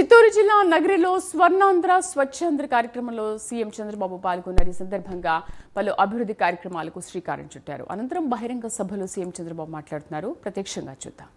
చిత్తూరు జిల్లా నగరిలో స్వర్ణాంధ్ర స్వచ్ఛాంధ్ర కార్యక్రమంలో సీఎం చంద్రబాబు పాల్గొన్నారు. ఈ సందర్భంగా పలు అభివృద్ధి కార్యక్రమాలకు శ్రీకారం చుట్టారు. అనంతరం బహిరంగ సభలో సీఎం చంద్రబాబు మాట్లాడుతున్నారు. ప్రత్యక్షంగా చూద్దాం.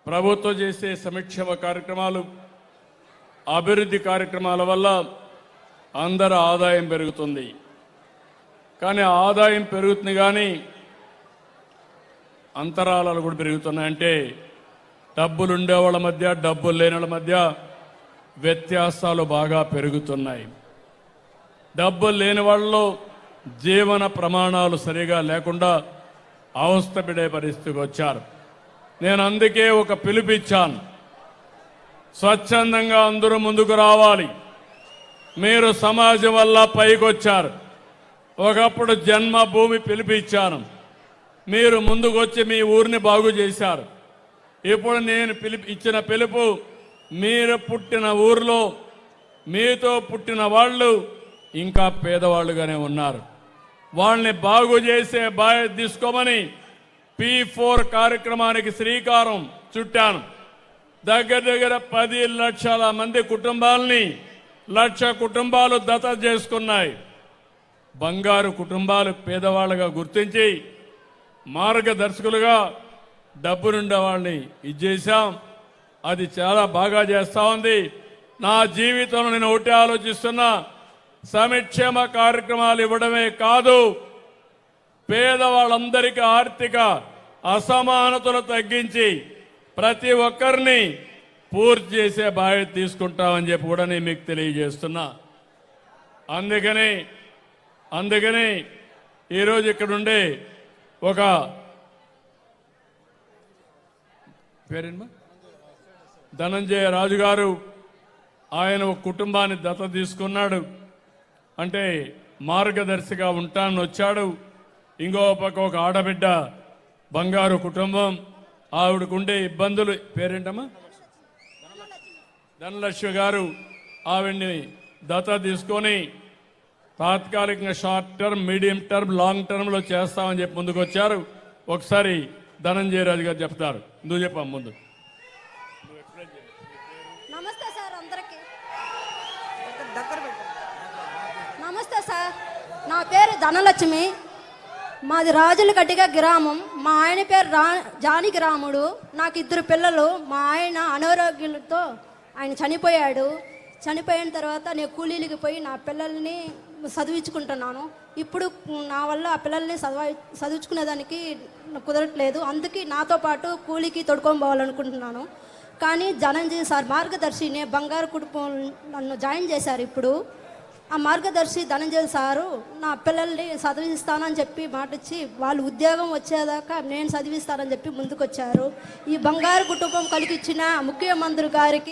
ప్రభుత్వం చేసే సంక్షేమ కార్యక్రమాలు, అభివృద్ధి కార్యక్రమాల వల్ల అందరి ఆదాయం పెరుగుతుంది. కానీ ఆదాయం పెరుగుతుంది కానీ అంతరాలాలు కూడా పెరుగుతున్నాయంటే డబ్బులు ఉండేవాళ్ళ మధ్య, డబ్బులు లేని వాళ్ళ మధ్య వ్యత్యాసాలు బాగా పెరుగుతున్నాయి. డబ్బులు లేని వాళ్ళలో జీవన ప్రమాణాలు సరిగా లేకుండా అవస్థపడే పరిస్థితికి వచ్చారు. నేను అందుకే ఒక పిలుపిచ్చాను. స్వచ్ఛందంగా అందరూ ముందుకు రావాలి. మీరు సమాజం వల్ల పైకొచ్చారు. ఒకప్పుడు జన్మభూమి పిలిపిచ్చాను, మీరు ముందుకు వచ్చి మీ ఊరిని బాగు చేశారు. ఇప్పుడు నేను ఇచ్చిన పిలుపు, మీరు పుట్టిన ఊర్లో మీతో పుట్టిన వాళ్ళు ఇంకా పేదవాళ్ళుగానే ఉన్నారు. వాళ్ళని బాగు చేసే బాధ్యత తీసుకోమని P4 కార్యక్రమానికి శ్రీకారం చుట్టాను. దగ్గర 10 లక్షల మంది కుటుంబాలని, 1 లక్ష కుటుంబాలు దత్తత చేసుకున్నాయి. బంగారు కుటుంబాలు పేదవాళ్ళగా గుర్తించి మార్గదర్శకులుగా డబ్బునుండే వాళ్ళని ఇచ్చేసాం. అది చాలా బాగా చేస్తా ఉంది. నా జీవితంలో నేను ఒకటి ఆలోచిస్తున్నా, సంక్షేమ కార్యక్రమాలు ఇవ్వడమే కాదు, పేదవాళ్ళందరికీ ఆర్థిక అసమానతలు తగ్గించి ప్రతి ఒక్కరిని పూర్తి చేసే బాధ్యత తీసుకుంటామని చెప్పి కూడా నేను మీకు తెలియజేస్తున్నా. అందుకని ఈరోజు ఇక్కడుండే ఒక పేరేమ్మా ధనంజయ రాజు గారు, ఆయన ఒక కుటుంబాన్ని దత్తత తీసుకున్నాడు. అంటే మార్గదర్శిగా ఉంటానని వచ్చాడు. ఇంకో పక్క ఒక ఆడబిడ్డ, బంగారు కుటుంబం, ఆవిడకుండే ఇబ్బందులు, పేరేంటమ్మా ధనలక్ష్మి గారు, ఆవిడ్ని దత్తత తీసుకొని తాత్కాలికంగా short term, medium term, long టర్మ్లో చేస్తామని చెప్పి ముందుకు వచ్చారు. ఒకసారి ధనంజయ రాజు గారు చెప్తారు. నువ్వు చెప్పా ముందు. నమస్తే సార్, అందరికీ నమస్తే సార్. నా పేరు ధనలక్ష్మి, మాది రాజులగడ్డిగ గ్రామం. మా ఆయన పేరు జానకి రాముడు. నాకు 2 పిల్లలు. మా ఆయన అనారోగ్యంతో ఆయన చనిపోయాడు. చనిపోయిన తర్వాత నేను కూలీలకి పోయి నా పిల్లల్ని చదివించుకుంటున్నాను. ఇప్పుడు నా వల్ల ఆ పిల్లల్ని చదివించుకునేదానికి కుదరట్లేదు. అందుకే నాతో పాటు కూలీకి తొడుకొని పోవాలనుకుంటున్నాను. కానీ ధనంజయ సార్ మార్గదర్శిని బంగారు కుటుంబం నన్ను జాయిన్ చేశారు. ఇప్పుడు ఆ మార్గదర్శి ధనంజయ సారు నా పిల్లల్ని చదివిస్తానని చెప్పి మాటిచ్చి, వాళ్ళు ఉద్యోగం వచ్చేదాకా నేను చదివిస్తానని చెప్పి ముందుకొచ్చారు. ఈ బంగారు కుటుంబం కలిగిచ్చిన ముఖ్యమంత్రి గారికి